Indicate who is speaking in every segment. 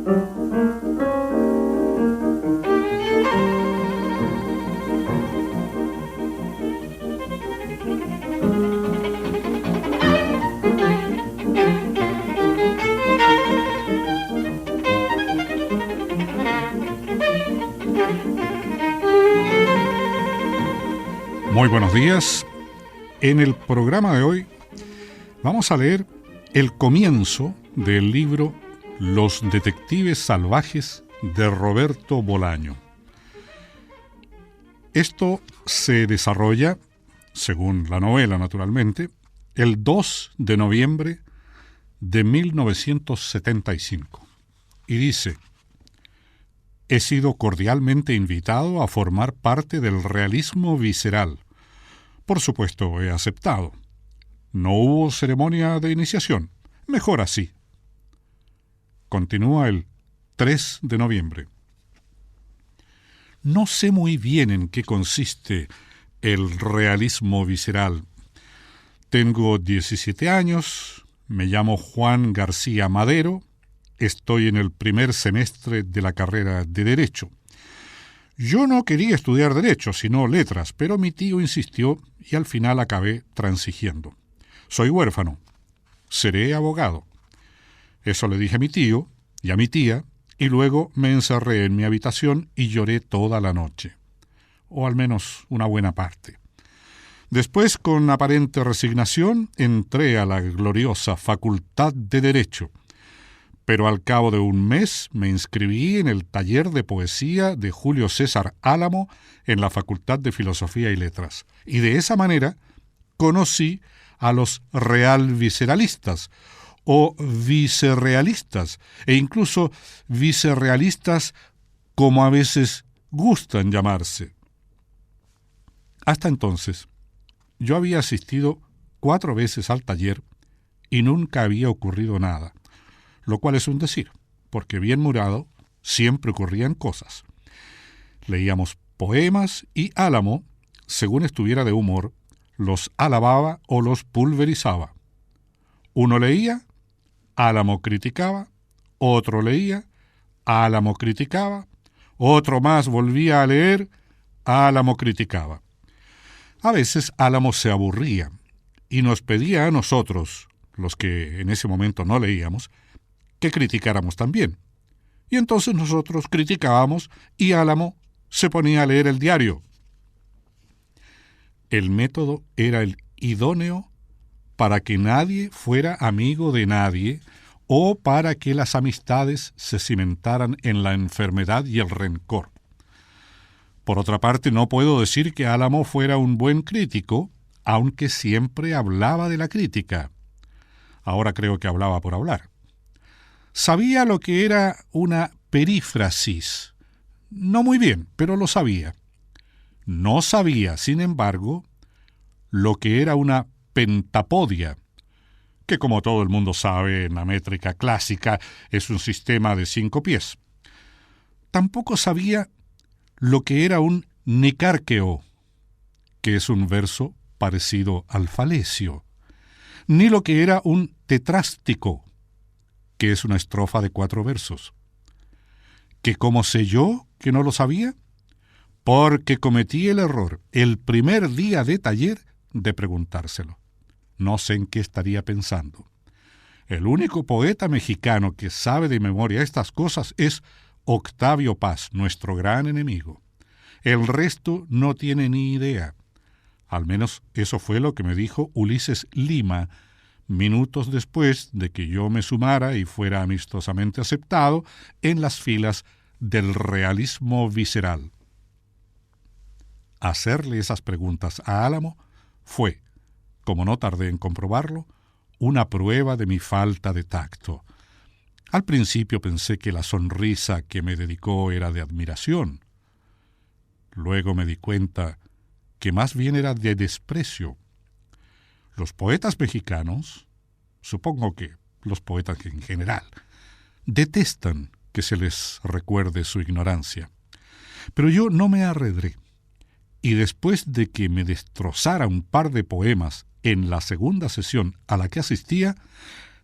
Speaker 1: Muy buenos días. En el programa de hoy vamos a leer el comienzo del libro Los detectives salvajes de Roberto Bolaño. Esto se desarrolla, según la novela naturalmente, el 2 de noviembre de 1975. Y dice: he sido cordialmente invitado a formar parte del realismo visceral. Por supuesto, he aceptado. No hubo ceremonia de iniciación. Mejor así. Continúa el 3 de noviembre. No sé muy bien en qué consiste el realismo visceral. Tengo 17 años, me llamo Juan García Madero, estoy en el primer semestre de la carrera de Derecho. Yo no quería estudiar Derecho, sino Letras, pero mi tío insistió y al final acabé transigiendo. Soy huérfano. Seré abogado. Eso le dije a mi tío y a mi tía, y luego me encerré en mi habitación y lloré toda la noche. O al menos una buena parte. Después, con aparente resignación, entré a la gloriosa Facultad de Derecho. Pero al cabo de un mes me inscribí en el taller de poesía de Julio César Álamo en la Facultad de Filosofía y Letras. Y de esa manera conocí a los realvisceralistas o vicerrealistas, e incluso vicerrealistas como a veces gustan llamarse. Hasta entonces, yo había asistido 4 veces al taller y nunca había ocurrido nada. Lo cual es un decir, porque bien murado siempre ocurrían cosas. Leíamos poemas y Álamo, según estuviera de humor, los alababa o los pulverizaba. Uno leía, Álamo criticaba, otro leía, Álamo criticaba, otro más volvía a leer, Álamo criticaba. A veces Álamo se aburría y nos pedía a nosotros, los que en ese momento no leíamos, que criticáramos también. Y entonces nosotros criticábamos y Álamo se ponía a leer el diario. El método era el idóneo para que nadie fuera amigo de nadie o para que las amistades se cimentaran en la enfermedad y el rencor. Por otra parte, no puedo decir que Álamo fuera un buen crítico, aunque siempre hablaba de la crítica. Ahora creo que hablaba por hablar. Sabía lo que era una perífrasis. No muy bien, pero lo sabía. No sabía, sin embargo, lo que era una pentapodia, que como todo el mundo sabe en la métrica clásica es un sistema de 5 pies. Tampoco sabía lo que era un nicárqueo, que es un verso parecido al falesio, ni lo que era un tetrástico, que es una estrofa de 4 versos. ¿Que cómo sé yo que no lo sabía? Porque cometí el error el primer día de taller de preguntárselo. No sé en qué estaría pensando. El único poeta mexicano que sabe de memoria estas cosas es Octavio Paz, nuestro gran enemigo. El resto no tiene ni idea. Al menos eso fue lo que me dijo Ulises Lima, minutos después de que yo me sumara y fuera amistosamente aceptado en las filas del realismo visceral. Hacerle esas preguntas a Álamo fue, como no tardé en comprobarlo, una prueba de mi falta de tacto. Al principio pensé que la sonrisa que me dedicó era de admiración. Luego me di cuenta que más bien era de desprecio. Los poetas mexicanos, supongo que los poetas en general, detestan que se les recuerde su ignorancia. Pero yo no me arredré, y después de que me destrozara un par de poemas en la segunda sesión a la que asistía,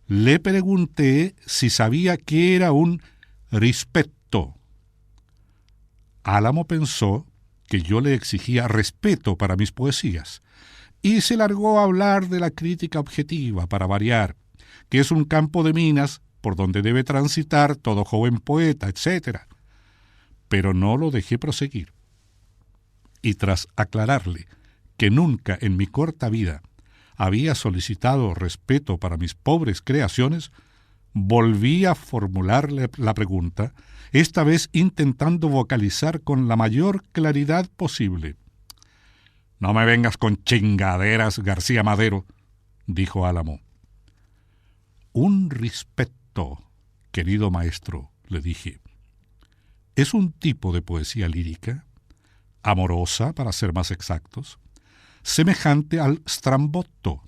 Speaker 1: le pregunté si sabía qué era un rispetto. Álamo pensó que yo le exigía respeto para mis poesías y se largó a hablar de la crítica objetiva, para variar, que es un campo de minas por donde debe transitar todo joven poeta, etc. Pero no lo dejé proseguir. Y tras aclararle que nunca en mi corta vida había solicitado respeto para mis pobres creaciones, volví a formularle la pregunta, esta vez intentando vocalizar con la mayor claridad posible. «No me vengas con chingaderas, García Madero», dijo Álamo. «Un respeto, querido maestro», le dije. «Es un tipo de poesía lírica, amorosa, para ser más exactos, semejante al strambotto,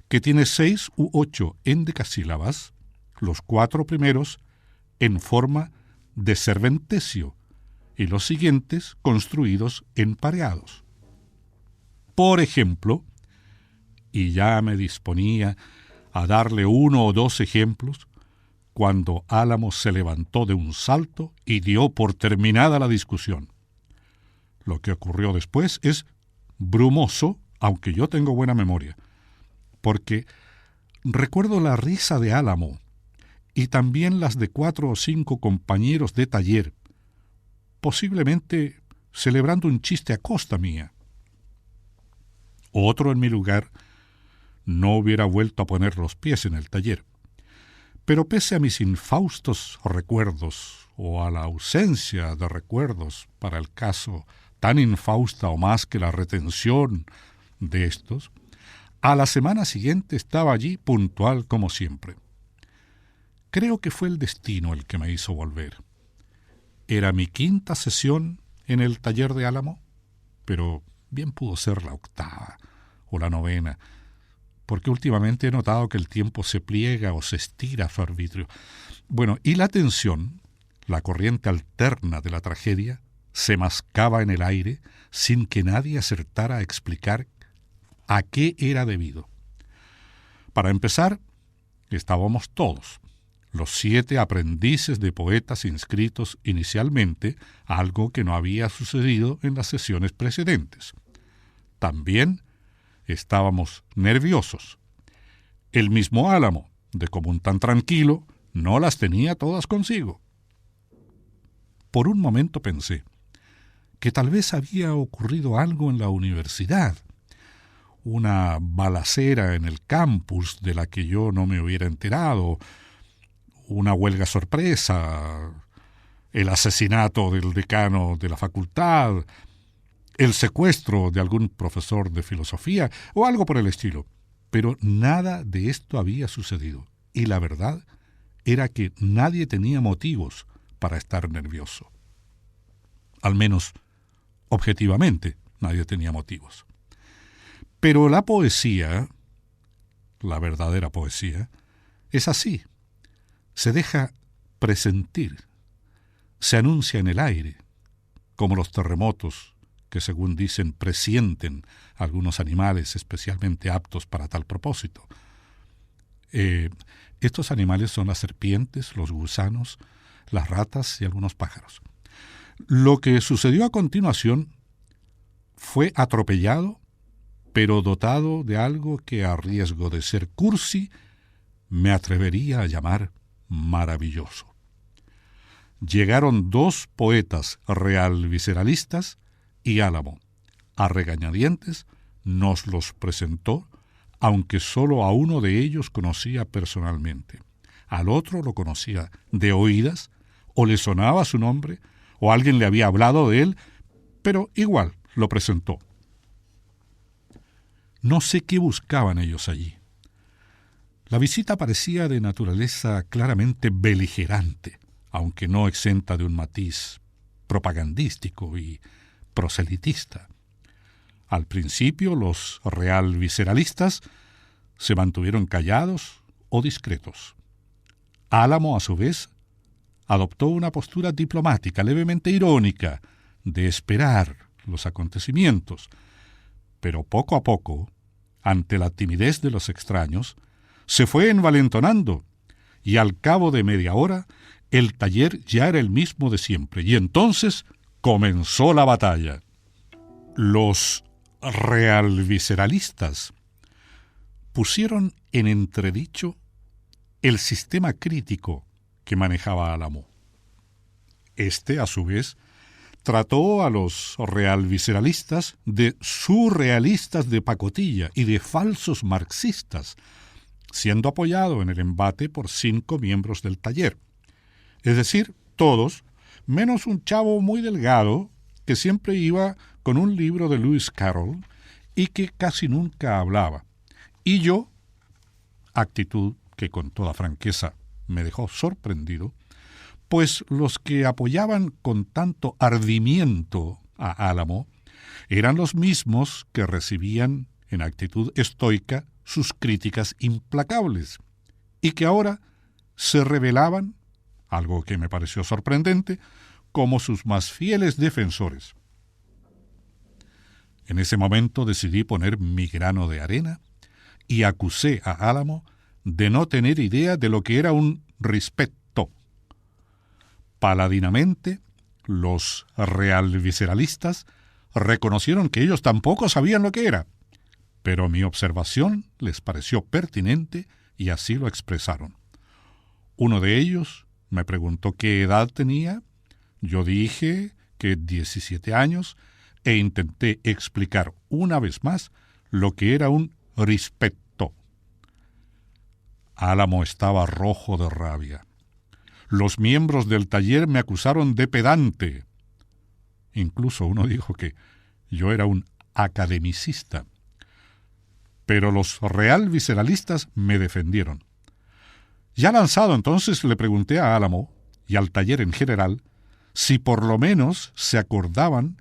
Speaker 1: que tiene 6 u 8 endecasílabas, los 4 primeros en forma de serventesio y los siguientes construidos en pareados. Por ejemplo, y ya me disponía a darle 1 o 2 ejemplos, cuando Álamo se levantó de un salto y dio por terminada la discusión. Lo que ocurrió después es brumoso, aunque yo tengo buena memoria, porque recuerdo la risa de Álamo y también las de 4 o 5 compañeros de taller, posiblemente celebrando un chiste a costa mía. Otro en mi lugar no hubiera vuelto a poner los pies en el taller. Pero pese a mis infaustos recuerdos, o a la ausencia de recuerdos para el caso tan infausta o más que la retención de estos, a la semana siguiente estaba allí puntual como siempre. Creo que fue el destino el que me hizo volver. Era mi 5ª sesión en el taller de Álamo, pero bien pudo ser la 8ª o la 9ª, porque últimamente he notado que el tiempo se pliega o se estira a su arbitrio. Bueno, y la tensión, la corriente alterna de la tragedia, se mascaba en el aire sin que nadie acertara a explicar a qué era debido. Para empezar, estábamos todos, los 7 aprendices de poetas inscritos inicialmente, algo que no había sucedido en las sesiones precedentes. También estábamos nerviosos. El mismo Álamo, de común tan tranquilo, no las tenía todas consigo. Por un momento pensé que tal vez había ocurrido algo en la universidad, una balacera en el campus de la que yo no me hubiera enterado, una huelga sorpresa, el asesinato del decano de la facultad, el secuestro de algún profesor de filosofía o algo por el estilo. Pero nada de esto había sucedido, y la verdad era que nadie tenía motivos para estar nervioso. Al menos, objetivamente, nadie tenía motivos. Pero la poesía, la verdadera poesía, es así. Se deja presentir, se anuncia en el aire, como los terremotos que, según dicen, presienten algunos animales especialmente aptos para tal propósito. Estos animales son las serpientes, los gusanos, las ratas y algunos pájaros. Lo que sucedió a continuación fue atropellado, pero dotado de algo que, a riesgo de ser cursi, me atrevería a llamar maravilloso. Llegaron 2 poetas realvisceralistas y Álamo, a regañadientes, nos los presentó, aunque solo a uno de ellos conocía personalmente. Al otro lo conocía de oídas, o le sonaba su nombre, o alguien le había hablado de él, pero igual lo presentó. No sé qué buscaban ellos allí. La visita parecía de naturaleza claramente beligerante, aunque no exenta de un matiz propagandístico y proselitista. Al principio, los realvisceralistas se mantuvieron callados o discretos. Álamo, a su vez, adoptó una postura diplomática, levemente irónica, de esperar los acontecimientos, pero poco a poco, ante la timidez de los extraños, se fue envalentonando y al cabo de media hora El taller ya era el mismo de siempre, y entonces comenzó la batalla. Los realvisceralistas pusieron en entredicho el sistema crítico que manejaba Álamo. Este, a su vez, trató a los realvisceralistas de surrealistas de pacotilla y de falsos marxistas, siendo apoyado en el embate por 5 miembros del taller. Es decir, todos, menos un chavo muy delgado que siempre iba con un libro de Lewis Carroll y que casi nunca hablaba. Y yo, actitud que con toda franqueza me dejó sorprendido, pues los que apoyaban con tanto ardimiento a Álamo eran los mismos que recibían en actitud estoica sus críticas implacables y que ahora se revelaban, algo que me pareció sorprendente, como sus más fieles defensores. En ese momento decidí poner mi grano de arena y acusé a Álamo de no tener idea de lo que era un rispetto. Paladinamente, los realvisceralistas reconocieron que ellos tampoco sabían lo que era, pero mi observación les pareció pertinente y así lo expresaron. Uno de ellos me preguntó qué edad tenía. Yo dije que 17 años e intenté explicar una vez más lo que era un rispetto. Álamo estaba rojo de rabia. Los miembros del taller me acusaron de pedante. Incluso uno dijo que yo era un academicista. Pero los realvisceralistas me defendieron. Ya lanzado entonces le pregunté a Álamo y al taller en general si por lo menos se acordaban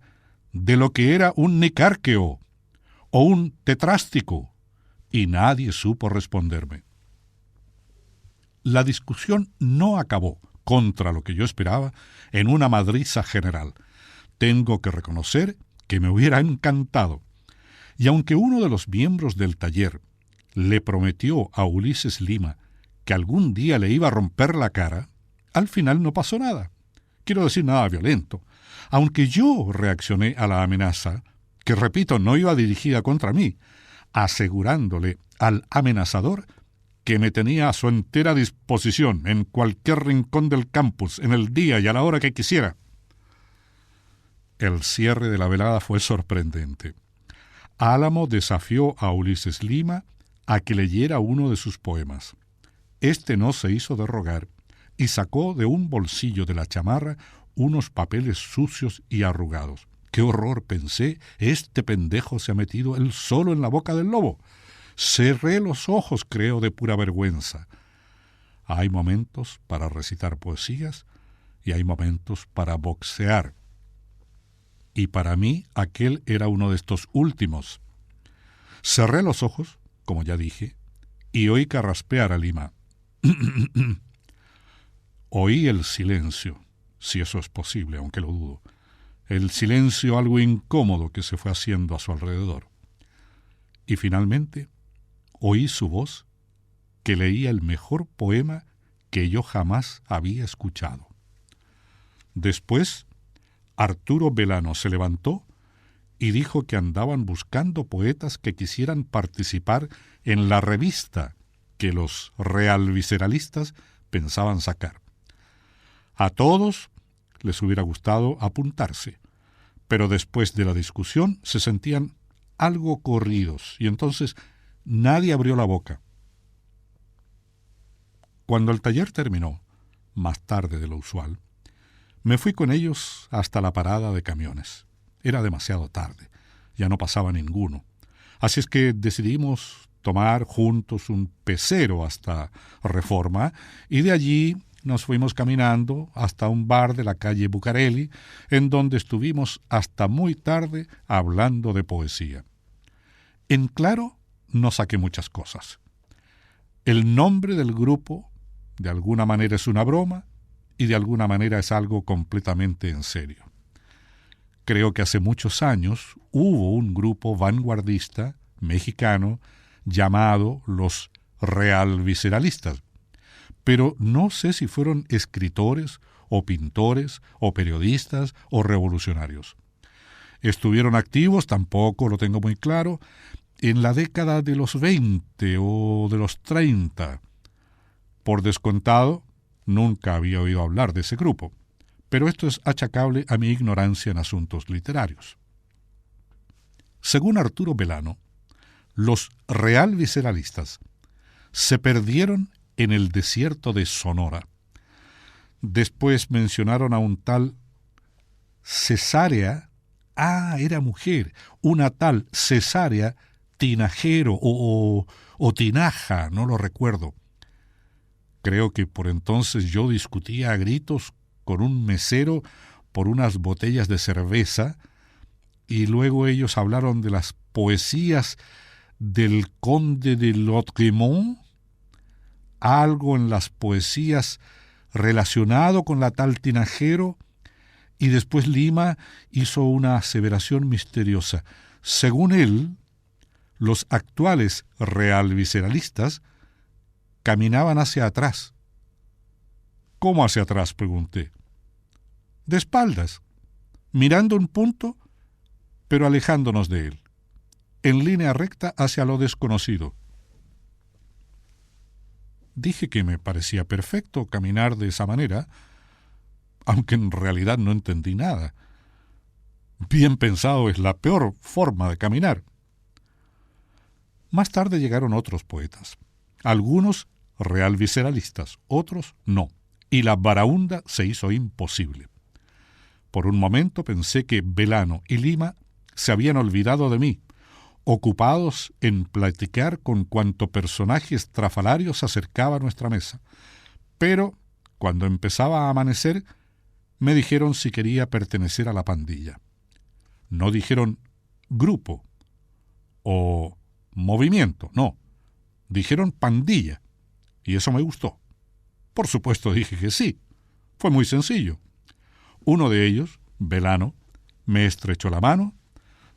Speaker 1: de lo que era un nicárqueo o un tetrástico, y nadie supo responderme. La discusión no acabó, contra lo que yo esperaba, en una madriza general. Tengo que reconocer que me hubiera encantado. Y aunque uno de los miembros del taller le prometió a Ulises Lima que algún día le iba a romper la cara, al final no pasó nada. Quiero decir, nada violento. Aunque yo reaccioné a la amenaza, que repito, no iba dirigida contra mí, asegurándole al amenazador que me tenía a su entera disposición en cualquier rincón del campus, en el día y a la hora que quisiera. El cierre de la velada fue sorprendente. Álamo desafió a Ulises Lima a que leyera uno de sus poemas. Este no se hizo de rogar y sacó de un bolsillo de la chamarra unos papeles sucios y arrugados. ¡Qué horror!, pensé, este pendejo se ha metido él solo en la boca del lobo. Cerré los ojos, creo, de pura vergüenza. Hay momentos para recitar poesías y hay momentos para boxear. Y para mí aquel era uno de estos últimos. Cerré los ojos, como ya dije, y oí carraspear a Lima. Oí el silencio, si eso es posible, aunque lo dudo. El silencio algo incómodo que se fue haciendo a su alrededor. Y finalmente oí su voz, que leía el mejor poema que yo jamás había escuchado. Después, Arturo Belano se levantó y dijo que andaban buscando poetas que quisieran participar en la revista que los realvisceralistas pensaban sacar. A todos les hubiera gustado apuntarse, pero después de la discusión se sentían algo corridos y entonces nadie abrió la boca. Cuando el taller terminó, más tarde de lo usual, me fui con ellos hasta la parada de camiones. Era demasiado tarde, ya no pasaba ninguno. Así es que decidimos tomar juntos un pecero hasta Reforma y de allí nos fuimos caminando hasta un bar de la calle Bucareli, en donde estuvimos hasta muy tarde hablando de poesía. En claro, no saqué muchas cosas. El nombre del grupo, de alguna manera, es una broma y de alguna manera es algo completamente en serio. Creo que hace muchos años hubo un grupo vanguardista mexicano llamado los realvisceralistas, pero no sé si fueron escritores o pintores o periodistas o revolucionarios. Estuvieron activos, tampoco lo tengo muy claro, en la década de los 20 o de los 30. Por descontado, nunca había oído hablar de ese grupo, pero esto es achacable a mi ignorancia en asuntos literarios. Según Arturo Belano, los realvisceralistas se perdieron en el desierto de Sonora. Después mencionaron a un tal Cesárea, era mujer, una tal Cesárea Tinajero o Tinaja, no lo recuerdo. Creo que por entonces yo discutía a gritos con un mesero por unas botellas de cerveza y luego ellos hablaron de las poesías del conde de Lautréamont, algo en las poesías relacionado con la tal Tinajero, y después Lima hizo una aseveración misteriosa. Según él, los actuales realvisceralistas caminaban hacia atrás. ¿Cómo hacia atrás?, pregunté. De espaldas, mirando un punto, pero alejándonos de él, en línea recta hacia lo desconocido. Dije que me parecía perfecto caminar de esa manera, aunque en realidad no entendí nada. Bien pensado es la peor forma de caminar. Más tarde llegaron otros poetas, algunos realvisceralistas, otros no, y la baraúnda se hizo imposible. Por un momento pensé que Belano y Lima se habían olvidado de mí, ocupados en platicar con cuanto personaje estrafalario se acercaba a nuestra mesa. Pero, cuando empezaba a amanecer, me dijeron si quería pertenecer a la pandilla. No dijeron grupo o movimiento, no. Dijeron pandilla, y eso me gustó. Por supuesto dije que sí. Fue muy sencillo. Uno de ellos, Belano, me estrechó la mano,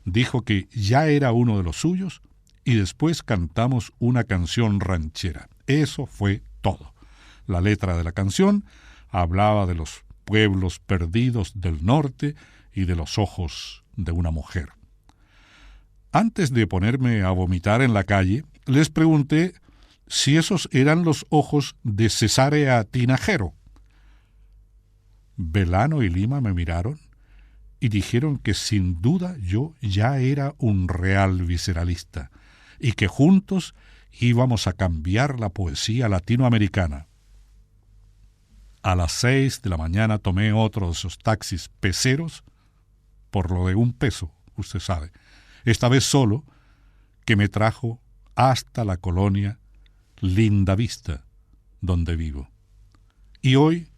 Speaker 1: dijo que ya era uno de los suyos, y después cantamos una canción ranchera. Eso fue todo. La letra de la canción hablaba de los pueblos perdidos del norte y de los ojos de una mujer. Antes de ponerme a vomitar en la calle, les pregunté si esos eran los ojos de Cesárea Tinajero. Belano y Lima me miraron y dijeron que sin duda yo ya era un realvisceralista y que juntos íbamos a cambiar la poesía latinoamericana. A las 6 de la mañana tomé otro de esos taxis peceros, por lo de $1, usted sabe, esta vez solo, que me trajo hasta la colonia Lindavista, donde vivo. Y hoy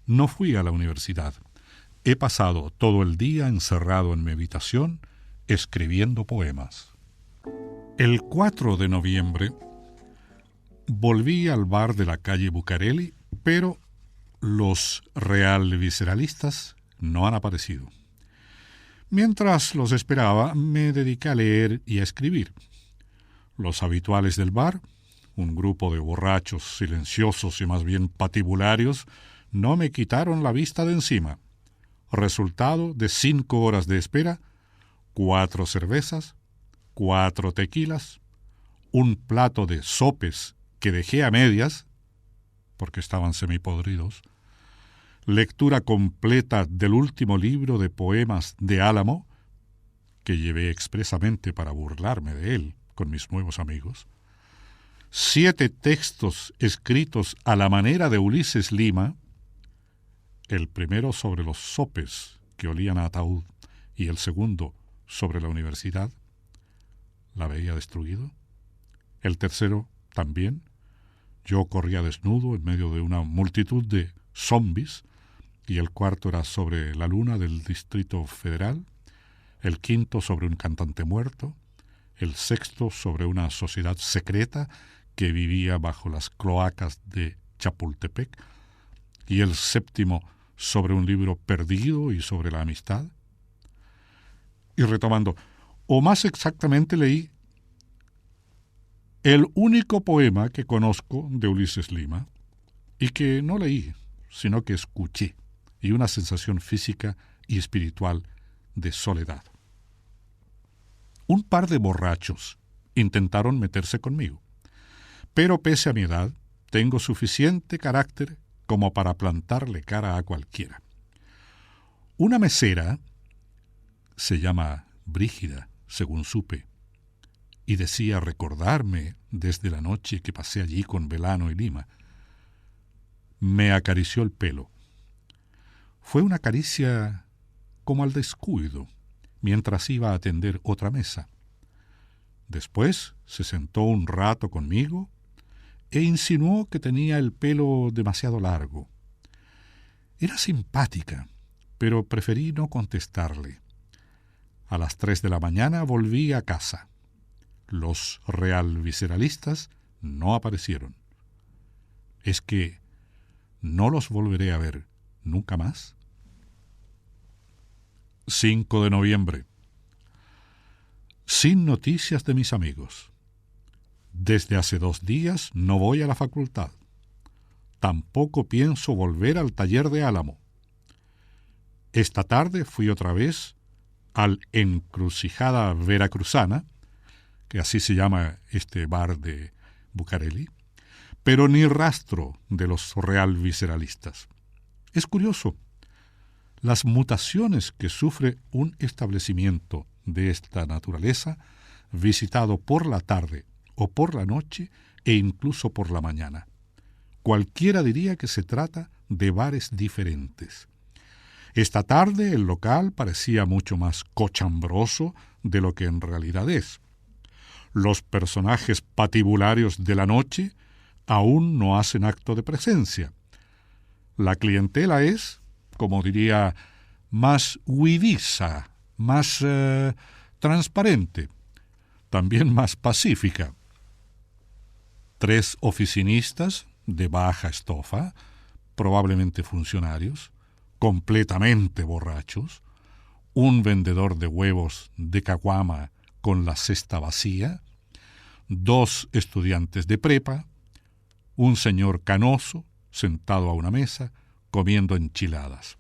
Speaker 1: no fui a la universidad. He pasado todo el día encerrado en mi habitación escribiendo poemas. El 4 de noviembre volví al bar de la calle Bucareli, pero los realvisceralistas no han aparecido. Mientras los esperaba, me dediqué a leer y a escribir. Los habituales del bar, un grupo de borrachos silenciosos y más bien patibularios, no me quitaron la vista de encima. Resultado de 5 horas de espera, 4 cervezas, 4 tequilas, un plato de sopes que dejé a medias, porque estaban semipodridos, lectura completa del último libro de poemas de Álamo, que llevé expresamente para burlarme de él con mis nuevos amigos, 7 textos escritos a la manera de Ulises Lima, el primero sobre los sopes que olían a ataúd y el segundo sobre la universidad, la veía destruido, el tercero también, yo corría desnudo en medio de una multitud de zombies, y el cuarto era sobre la luna del Distrito Federal, el quinto sobre un cantante muerto, el sexto sobre una sociedad secreta que vivía bajo las cloacas de Chapultepec, y el séptimo sobre un libro perdido y sobre la amistad. Y retomando, o más exactamente leí el único poema que conozco de Ulises Lima, y que no leí, sino que escuché, y una sensación física y espiritual de soledad. Un par de borrachos intentaron meterse conmigo, pero pese a mi edad, tengo suficiente carácter como para plantarle cara a cualquiera. Una mesera, se llama Brígida, según supe, y decía recordarme desde la noche que pasé allí con Velano y Lima, me acarició el pelo. Fue una caricia como al descuido, mientras iba a atender otra mesa. Después se sentó un rato conmigo e insinuó que tenía el pelo demasiado largo. Era simpática, pero preferí no contestarle. A las 3 de la mañana volví a casa. Los realvisceralistas no aparecieron. ¿Es que no los volveré a ver nunca más? 5 de noviembre. Sin noticias de mis amigos. Desde hace 2 días no voy a la facultad. Tampoco pienso volver al taller de Álamo. Esta tarde fui otra vez al Encrucijada Veracruzana, que así se llama este bar de Bucareli, pero ni rastro de los realvisceralistas. Es curioso, las mutaciones que sufre un establecimiento de esta naturaleza, visitado por la tarde o por la noche e incluso por la mañana. Cualquiera diría que se trata de bares diferentes. Esta tarde el local parecía mucho más cochambroso de lo que en realidad es. Los personajes patibularios de la noche aún no hacen acto de presencia. La clientela es, como diría, más huidiza, más transparente, también más pacífica. 3 oficinistas de baja estofa, probablemente funcionarios, completamente borrachos, un vendedor de huevos de caguama con la cesta vacía, 2 estudiantes de prepa, un señor canoso sentado a una mesa comiendo enchiladas.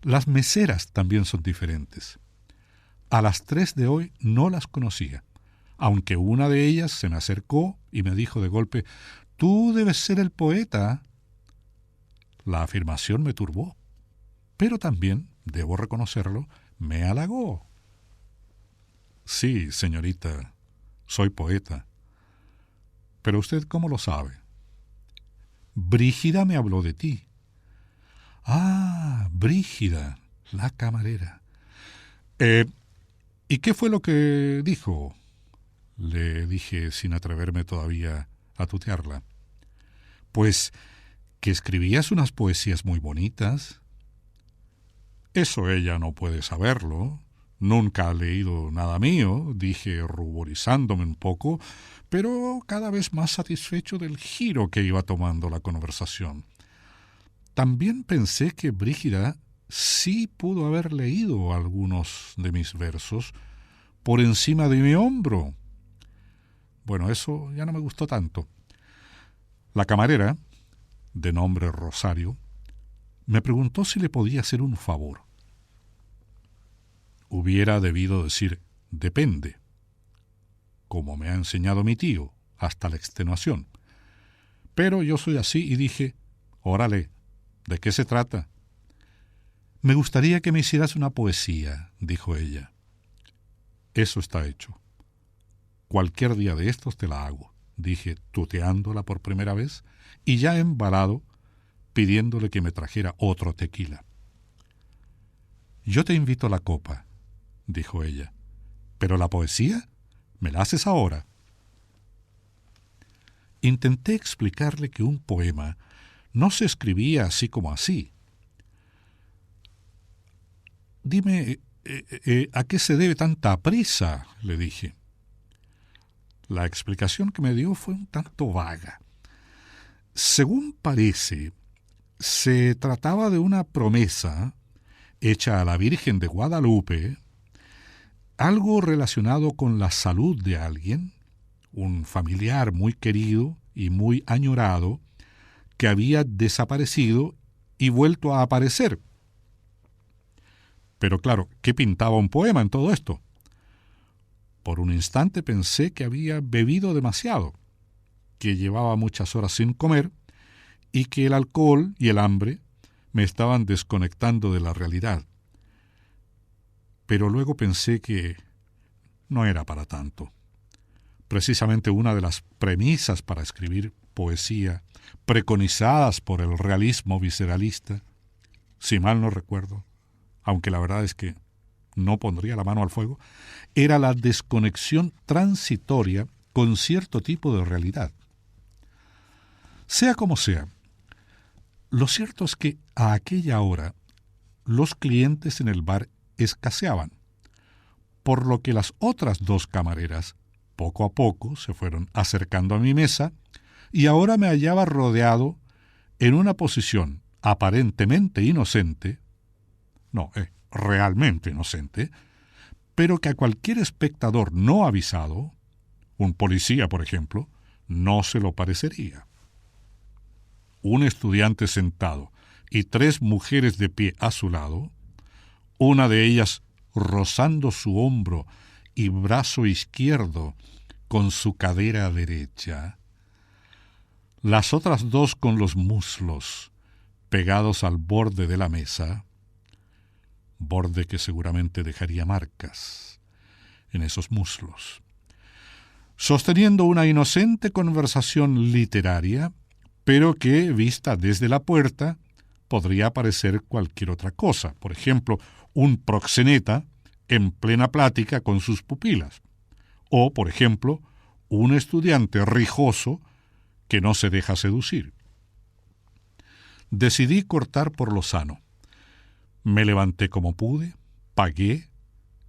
Speaker 1: Las meseras también son diferentes. A las 3 de hoy no las conocía, aunque una de ellas se me acercó y me dijo de golpe, «Tú debes ser el poeta». La afirmación me turbó, pero también, debo reconocerlo, me halagó. «Sí, señorita, soy poeta. ¿Pero usted cómo lo sabe?» «Brígida me habló de ti». «Ah, Brígida, la camarera». ¿Y qué fue lo que dijo?», le dije sin atreverme todavía a tutearla. «Pues que escribías unas poesías muy bonitas». «Eso ella no puede saberlo. Nunca ha leído nada mío», dije ruborizándome un poco, pero cada vez más satisfecho del giro que iba tomando la conversación. También pensé que Brígida sí pudo haber leído algunos de mis versos por encima de mi hombro. Bueno, eso ya no me gustó tanto. La camarera, de nombre Rosario, me preguntó si le podía hacer un favor. Hubiera debido decir «depende», como me ha enseñado mi tío, hasta la extenuación. Pero yo soy así y dije «Órale, ¿de qué se trata?». «Me gustaría que me hicieras una poesía», dijo ella. «Eso está hecho. Cualquier día de estos te la hago», dije, tuteándola por primera vez, y ya embalado, pidiéndole que me trajera otro tequila. «Yo te invito a la copa», dijo ella, «pero la poesía me la haces ahora». Intenté explicarle que un poema no se escribía así como así. «Dime, ¿a qué se debe tanta prisa?», le dije. La explicación que me dio fue un tanto vaga. Según parece, se trataba de una promesa hecha a la Virgen de Guadalupe, algo relacionado con la salud de alguien, un familiar muy querido y muy añorado, que había desaparecido y vuelto a aparecer. Pero claro, ¿qué pintaba un poema en todo esto? Por un instante pensé que había bebido demasiado, que llevaba muchas horas sin comer y que el alcohol y el hambre me estaban desconectando de la realidad. Pero luego pensé que no era para tanto. Precisamente una de las premisas para escribir poesía preconizadas por el realismo visceralista, si mal no recuerdo, aunque la verdad es que no pondría la mano al fuego, era la desconexión transitoria con cierto tipo de realidad. Sea como sea, lo cierto es que a aquella hora los clientes en el bar escaseaban, por lo que las otras dos camareras poco a poco se fueron acercando a mi mesa y ahora me hallaba rodeado en una posición aparentemente inocente, realmente inocente, pero que a cualquier espectador no avisado, un policía por ejemplo, no se lo parecería. Un estudiante sentado y 3 mujeres de pie a su lado, una de ellas rozando su hombro y brazo izquierdo con su cadera derecha, las otras 2 con los muslos pegados al borde de la mesa, borde que seguramente dejaría marcas en esos muslos, sosteniendo una inocente conversación literaria, pero que, vista desde la puerta, podría parecer cualquier otra cosa. Por ejemplo, un proxeneta en plena plática con sus pupilas. O, por ejemplo, un estudiante rijoso que no se deja seducir. Decidí cortar por lo sano. Me levanté como pude, pagué,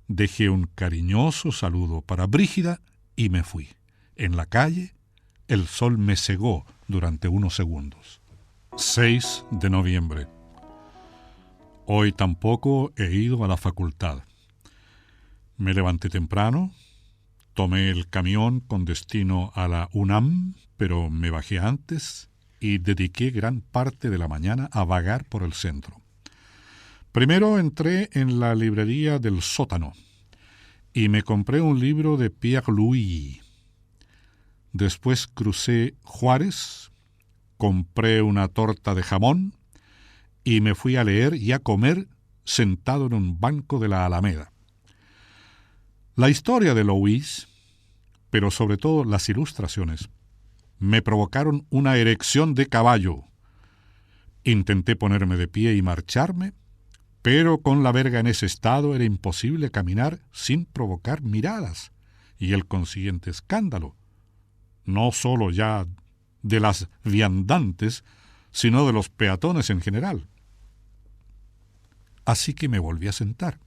Speaker 1: dejé un cariñoso saludo para Brígida y me fui. En la calle, el sol me cegó durante unos segundos. 6 de noviembre. Hoy tampoco he ido a la facultad. Me levanté temprano, tomé el camión con destino a la UNAM, pero me bajé antes y dediqué gran parte de la mañana a vagar por el centro. Primero entré en la librería del sótano y me compré un libro de Pierre Louis. Después crucé Juárez, compré una torta de jamón y me fui a leer y a comer sentado en un banco de la Alameda. La historia de Louis, pero sobre todo las ilustraciones, me provocaron una erección de caballo. Intenté ponerme de pie y marcharme, pero con la verga en ese estado era imposible caminar sin provocar miradas y el consiguiente escándalo, no solo ya de las viandantes, sino de los peatones en general. Así que me volví a sentar,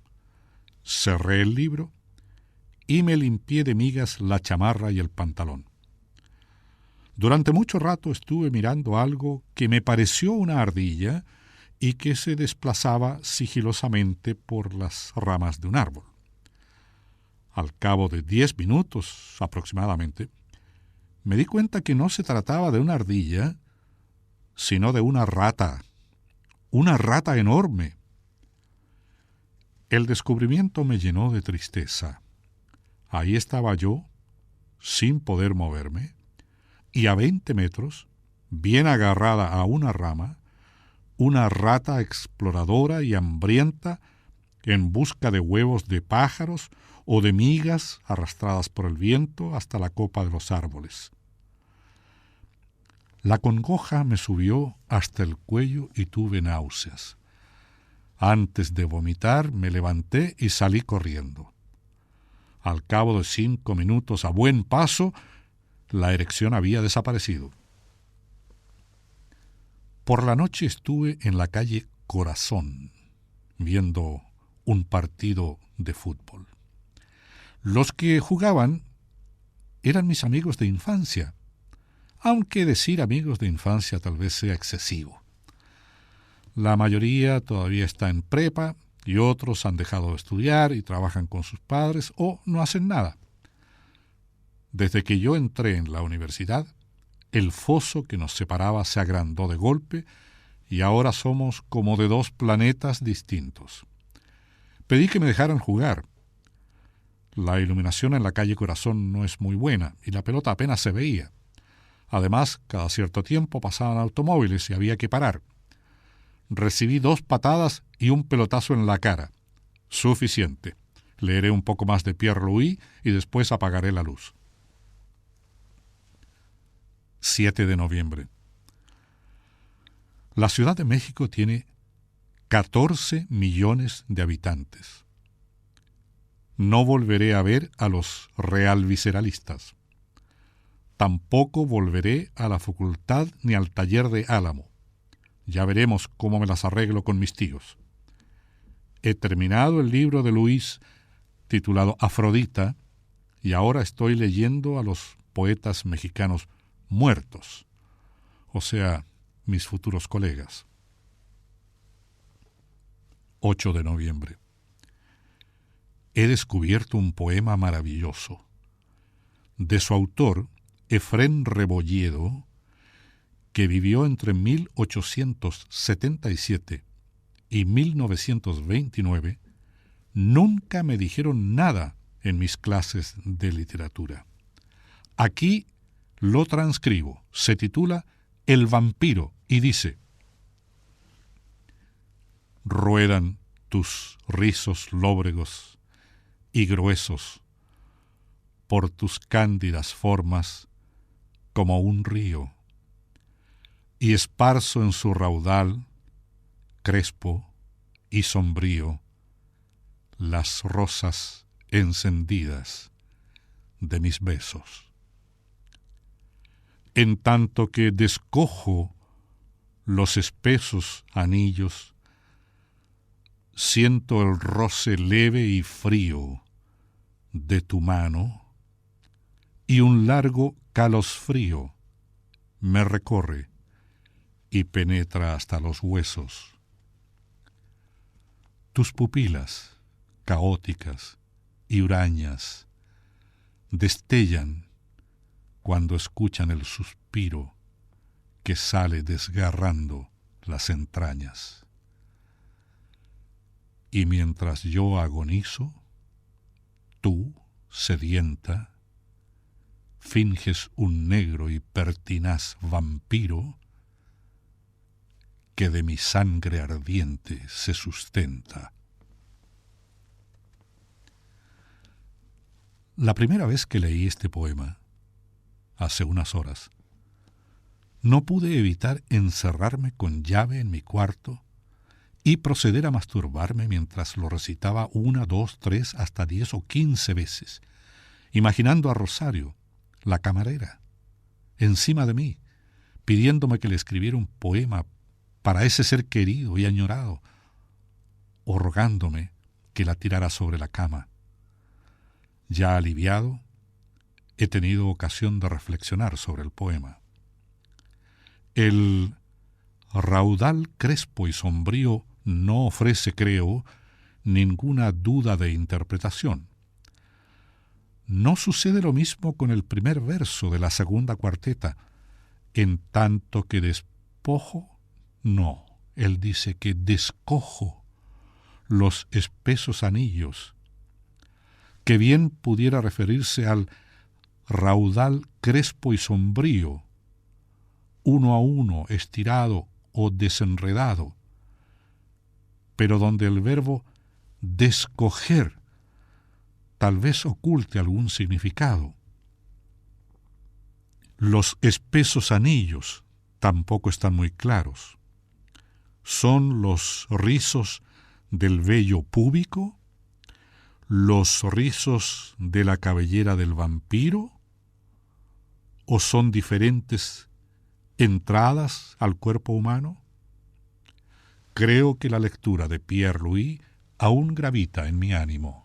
Speaker 1: cerré el libro y me limpié de migas la chamarra y el pantalón. Durante mucho rato estuve mirando algo que me pareció una ardilla y que se desplazaba sigilosamente por las ramas de un árbol. Al cabo de 10 minutos aproximadamente, me di cuenta que no se trataba de una ardilla, sino de una rata enorme. El descubrimiento me llenó de tristeza. Ahí estaba yo, sin poder moverme, y a 20 metros, bien agarrada a una rama, una rata exploradora y hambrienta en busca de huevos de pájaros o de migas arrastradas por el viento hasta la copa de los árboles. La congoja me subió hasta el cuello y tuve náuseas. Antes de vomitar me levanté y salí corriendo. Al cabo de 5 minutos a buen paso, la erección había desaparecido. Por la noche estuve en la calle Corazón, viendo un partido de fútbol. Los que jugaban eran mis amigos de infancia, aunque decir amigos de infancia tal vez sea excesivo. La mayoría todavía está en prepa y otros han dejado de estudiar y trabajan con sus padres o no hacen nada. Desde que yo entré en la universidad, El foso que nos separaba se agrandó de golpe y ahora somos como de dos planetas distintos. Pedí que me dejaran jugar. La iluminación en la calle Corazón no es muy buena y la pelota apenas se veía. Además, cada cierto tiempo pasaban automóviles y había que parar. Recibí 2 patadas y un pelotazo en la cara. Suficiente. Leeré un poco más de Pierre Louis y después apagaré la luz. 7 de noviembre. La Ciudad de México tiene 14 millones de habitantes. No volveré a ver a los realvisceralistas. Tampoco volveré a la facultad ni al taller de Álamo. Ya veremos cómo me las arreglo con mis tíos. He terminado el libro de Luis titulado Afrodita y ahora estoy leyendo a los poetas mexicanos muertos, o sea, mis futuros colegas. 8 de noviembre. He descubierto un poema maravilloso. De su autor, Efrén Rebolledo, que vivió entre 1877 y 1929, nunca me dijeron nada en mis clases de literatura. Aquí lo transcribo. Se titula El vampiro y dice: ruedan tus rizos lóbregos y gruesos por tus cándidas formas como un río, y esparzo en su raudal, crespo y sombrío, las rosas encendidas de mis besos. En tanto que descojo los espesos anillos, siento el roce leve y frío de tu mano, y un largo calosfrío me recorre y penetra hasta los huesos. Tus pupilas, caóticas y hurañas, destellan cuando escuchan el suspiro que sale desgarrando las entrañas. Y mientras yo agonizo, tú, sedienta, finges un negro y pertinaz vampiro que de mi sangre ardiente se sustenta. La primera vez que leí este poema, hace unas horas, no pude evitar encerrarme con llave en mi cuarto y proceder a masturbarme mientras lo recitaba 1, 2, 3, hasta 10 o 15 veces, imaginando a Rosario, la camarera, encima de mí, pidiéndome que le escribiera un poema para ese ser querido y añorado, o rogándome que la tirara sobre la cama. Ya aliviado, he tenido ocasión de reflexionar sobre el poema. El raudal crespo y sombrío no ofrece, creo, ninguna duda de interpretación. No sucede lo mismo con el primer verso de la segunda cuarteta, en tanto que despojo, no, él dice que descojo los espesos anillos, que bien pudiera referirse al raudal crespo y sombrío, uno a uno, estirado o desenredado, pero donde el verbo descoger tal vez oculte algún significado. Los espesos anillos tampoco están muy claros. ¿Son los rizos del vello púbico? ¿Los rizos de la cabellera del vampiro? ¿O son diferentes entradas al cuerpo humano? Creo que la lectura de Pierre Louis aún gravita en mi ánimo.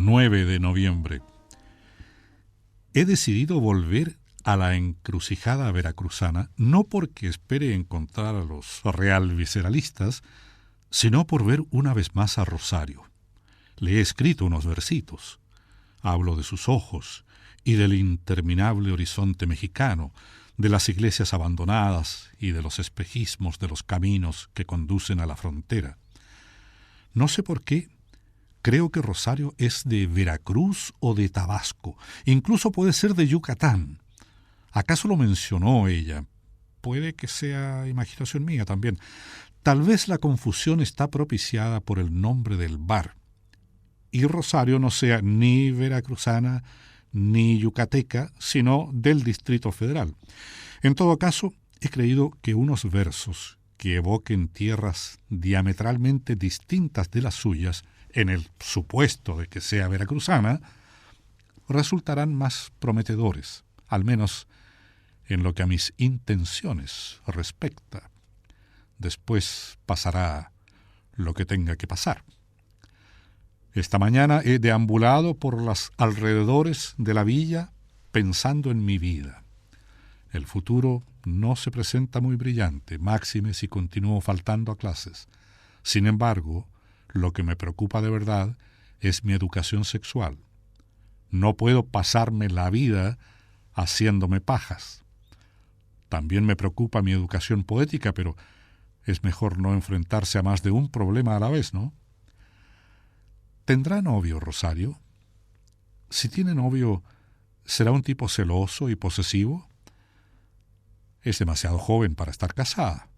Speaker 1: 9 de noviembre. He decidido volver a la encrucijada veracruzana no porque espere encontrar a los realviceralistas, sino por ver una vez más a Rosario. Le he escrito unos versitos. Hablo de sus ojos y del interminable horizonte mexicano, de las iglesias abandonadas y de los espejismos de los caminos que conducen a la frontera. No sé por qué, creo que Rosario es de Veracruz o de Tabasco, incluso puede ser de Yucatán. ¿Acaso lo mencionó ella? Puede que sea imaginación mía también. Tal vez la confusión está propiciada por el nombre del bar. Y Rosario no sea ni veracruzana ni yucateca, sino del Distrito Federal. En todo caso, he creído que unos versos que evoquen tierras diametralmente distintas de las suyas, en el supuesto de que sea veracruzana, resultarán más prometedores, al menos en lo que a mis intenciones respecta. Después pasará lo que tenga que pasar. Esta mañana he deambulado por los alrededores de la villa pensando en mi vida. El futuro no se presenta muy brillante, máxime si continúo faltando a clases. Sin embargo, lo que me preocupa de verdad es mi educación sexual. No puedo pasarme la vida haciéndome pajas. También me preocupa mi educación poética, pero es mejor no enfrentarse a más de un problema a la vez, ¿no? ¿Tendrá novio Rosario? Si tiene novio, ¿será un tipo celoso y posesivo? Es demasiado joven para estar casada,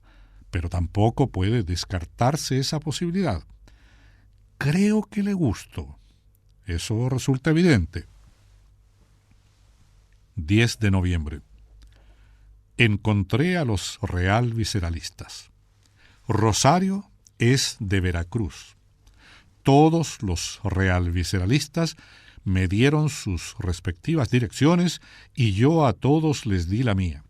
Speaker 1: pero tampoco puede descartarse esa posibilidad. Creo que le gusto. Eso resulta evidente. 10 de noviembre. Encontré a los realviceralistas. Rosario es de Veracruz. Todos los realviceralistas me dieron sus respectivas direcciones y yo a todos les di la mía.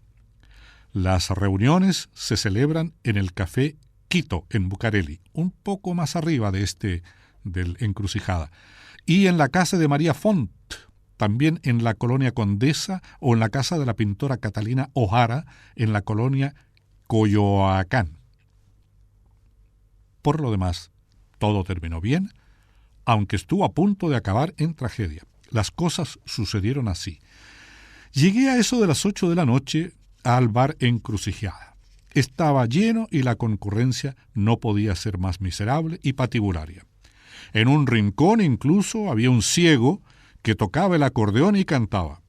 Speaker 1: Las reuniones se celebran en el Café Quito, en Bucareli, un poco más arriba del Encrucijada, y en la casa de María Font, también en la colonia Condesa, o en la casa de la pintora Catalina O'Hara, en la colonia Coyoacán. Por lo demás, todo terminó bien, aunque estuvo a punto de acabar en tragedia. Las cosas sucedieron así. Llegué a eso de las 8 de la noche al bar Encrucijada. Estaba lleno y la concurrencia no podía ser más miserable y patibularia. En un rincón incluso había un ciego que tocaba el acordeón y cantaba.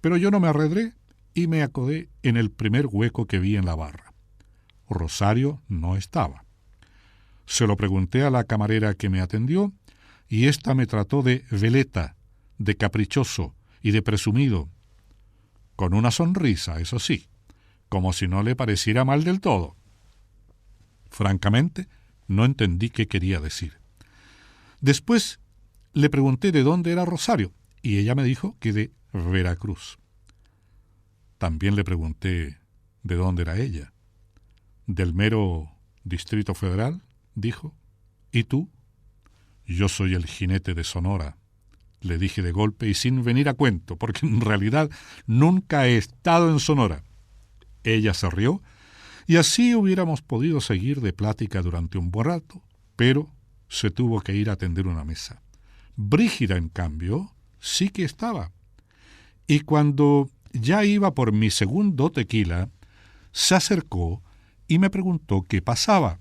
Speaker 1: Pero yo no me arredré y me acodé en el primer hueco que vi en la barra. Rosario no estaba. Se lo pregunté a la camarera que me atendió, y ésta me trató de veleta, de caprichoso y de presumido, con una sonrisa, eso sí, como si no le pareciera mal del todo. Francamente, no entendí qué quería decir. Después le pregunté de dónde era Rosario, y ella me dijo que de Veracruz. También le pregunté de dónde era ella. ¿Del mero Distrito Federal?, dijo. ¿Y tú? Yo soy el jinete de Sonora, le dije de golpe y sin venir a cuento, porque en realidad nunca he estado en Sonora. Ella se rió, y así hubiéramos podido seguir de plática durante un buen rato, pero se tuvo que ir a atender una mesa. Brígida, en cambio, sí que estaba. Y cuando ya iba por mi segundo tequila, se acercó y me preguntó qué pasaba.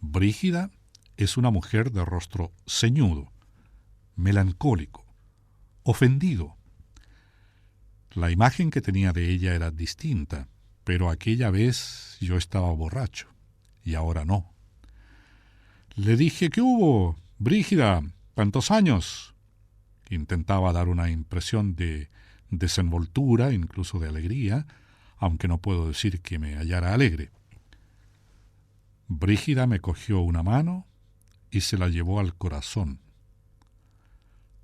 Speaker 1: Brígida es una mujer de rostro ceñudo, melancólico, ofendido. La imagen que tenía de ella era distinta, pero aquella vez yo estaba borracho, y ahora no. Le dije, ¿qué hubo, Brígida? ¿Cuántos años? Intentaba dar una impresión de desenvoltura, incluso de alegría, aunque no puedo decir que me hallara alegre. Brígida me cogió una mano y se la llevó al corazón.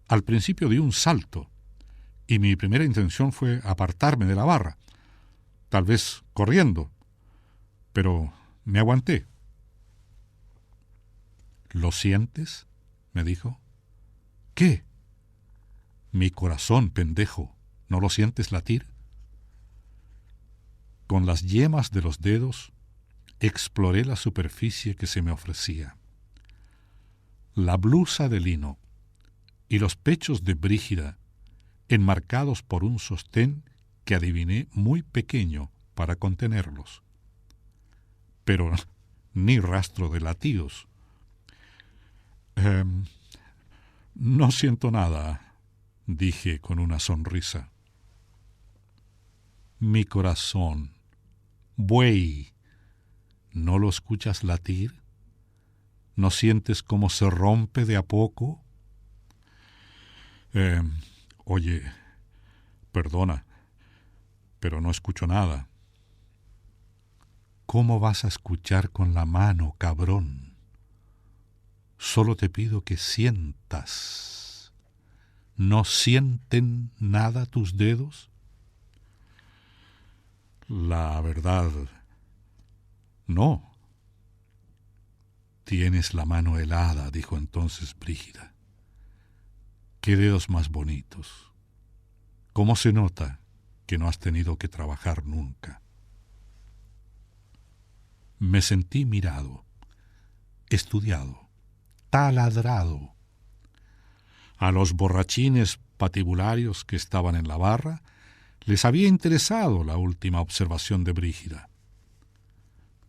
Speaker 1: Al principio di un salto, y mi primera intención fue apartarme de la barra, tal vez corriendo, pero me aguanté. ¿Lo sientes?, me dijo. ¿Qué? Mi corazón, pendejo. ¿No lo sientes latir? Con las yemas de los dedos exploré la superficie que se me ofrecía. La blusa de lino y los pechos de Brígida, enmarcados por un sostén que adiviné muy pequeño para contenerlos. Pero ni rastro de latidos. No siento nada, dije con una sonrisa. Mi corazón, buey, ¿no lo escuchas latir? ¿No sientes cómo se rompe de a poco? Oye, perdona, pero no escucho nada. ¿Cómo vas a escuchar con la mano, cabrón? Solo te pido que sientas. ¿No sienten nada tus dedos? La verdad, no. Tienes la mano helada, dijo entonces Brígida. ¡Qué dedos más bonitos! ¿Cómo se nota que no has tenido que trabajar nunca? Me sentí mirado, estudiado, taladrado. A los borrachines patibularios que estaban en la barra les había interesado la última observación de Brígida.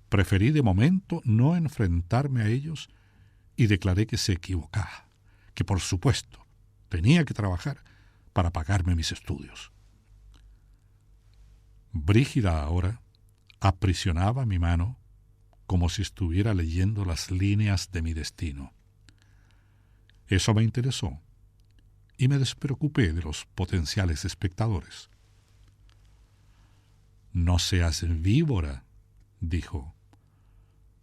Speaker 1: Preferí de momento no enfrentarme a ellos y declaré que se equivocaba, que por supuesto tenía que trabajar para pagarme mis estudios. Brígida ahora aprisionaba mi mano como si estuviera leyendo las líneas de mi destino. Eso me interesó y me despreocupé de los potenciales espectadores. «No seas víbora», dijo.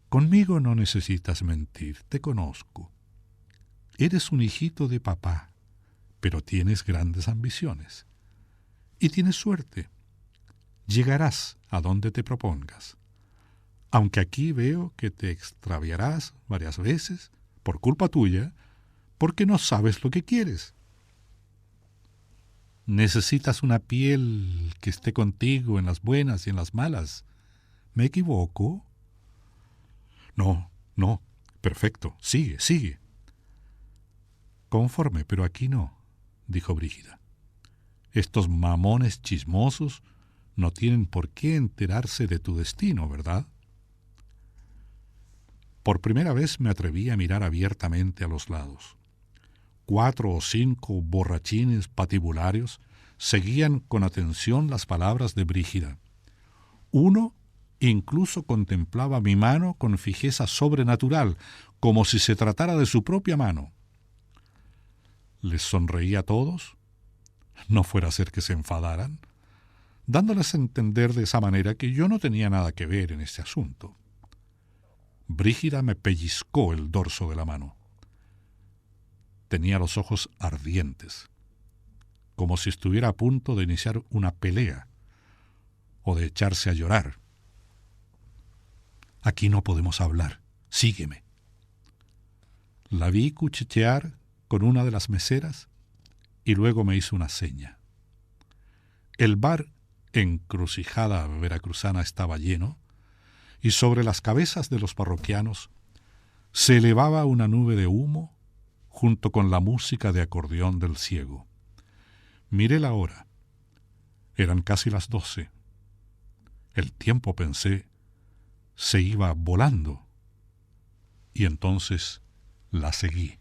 Speaker 1: «Conmigo no necesitas mentir, te conozco. Eres un hijito de papá, pero tienes grandes ambiciones. Y tienes suerte. Llegarás a donde te propongas. Aunque aquí veo que te extraviarás varias veces, por culpa tuya, porque no sabes lo que quieres. Necesitas una piel que esté contigo en las buenas y en las malas. ¿Me equivoco?» No, perfecto, sigue. Conforme, pero aquí no, dijo Brígida. Estos mamones chismosos no tienen por qué enterarse de tu destino, ¿verdad? Por primera vez me atreví a mirar abiertamente a los lados. 4 o 5 borrachines patibularios seguían con atención las palabras de Brígida. Uno incluso contemplaba mi mano con fijeza sobrenatural, como si se tratara de su propia mano. Les sonreí a todos, no fuera a ser que se enfadaran, dándoles a entender de esa manera que yo no tenía nada que ver en este asunto. Brígida me pellizcó el dorso de la mano. Tenía los ojos ardientes, como si estuviera a punto de iniciar una pelea o de echarse a llorar. «Aquí no podemos hablar. Sígueme». La vi cuchichear con una de las meseras y luego me hizo una seña. El bar Encrucijada Veracruzana estaba lleno y sobre las cabezas de los parroquianos se elevaba una nube de humo junto con la música de acordeón del ciego. Miré la hora. Eran casi las 12. El tiempo, pensé, se iba volando. Y entonces la seguí.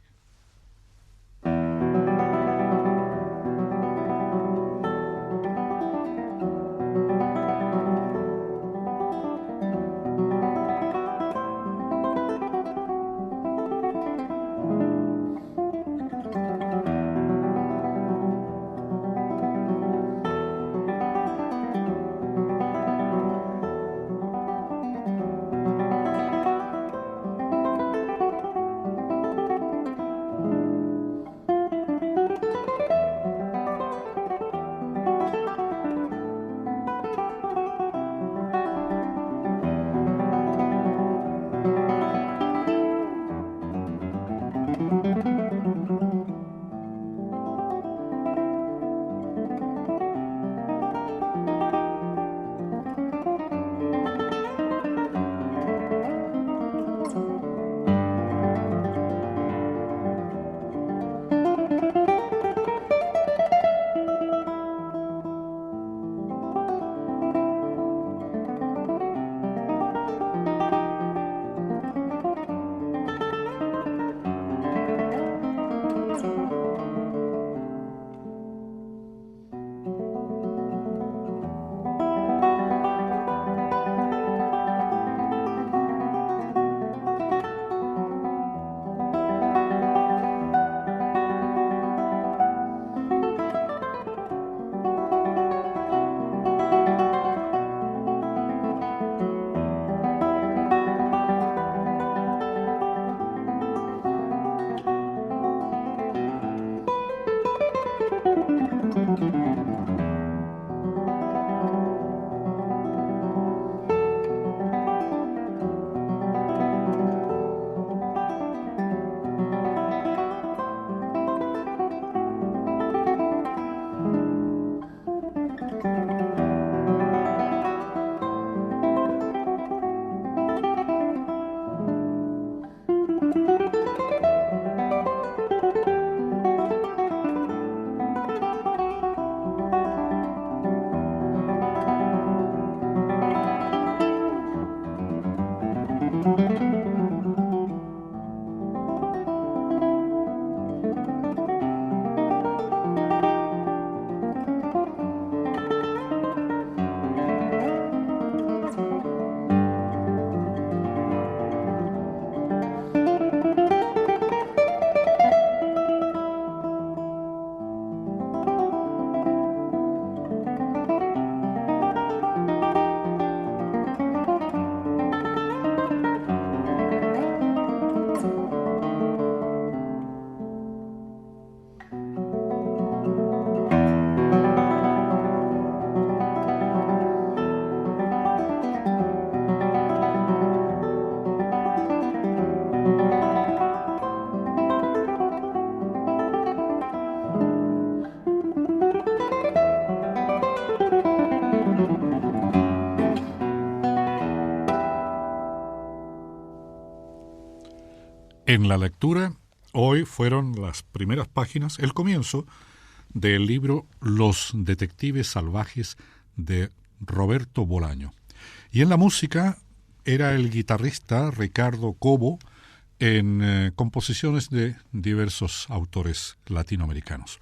Speaker 1: En la lectura, hoy fueron las primeras páginas, el comienzo del libro Los Detectives Salvajes de Roberto Bolaño. Y en la música era el guitarrista Ricardo Cobo en composiciones de diversos autores latinoamericanos.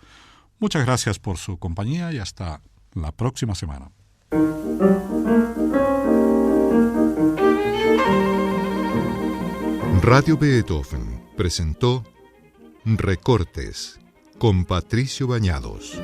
Speaker 1: Muchas gracias por su compañía y hasta la próxima semana.
Speaker 2: Radio Beethoven presentó Recortes con Patricio Bañados.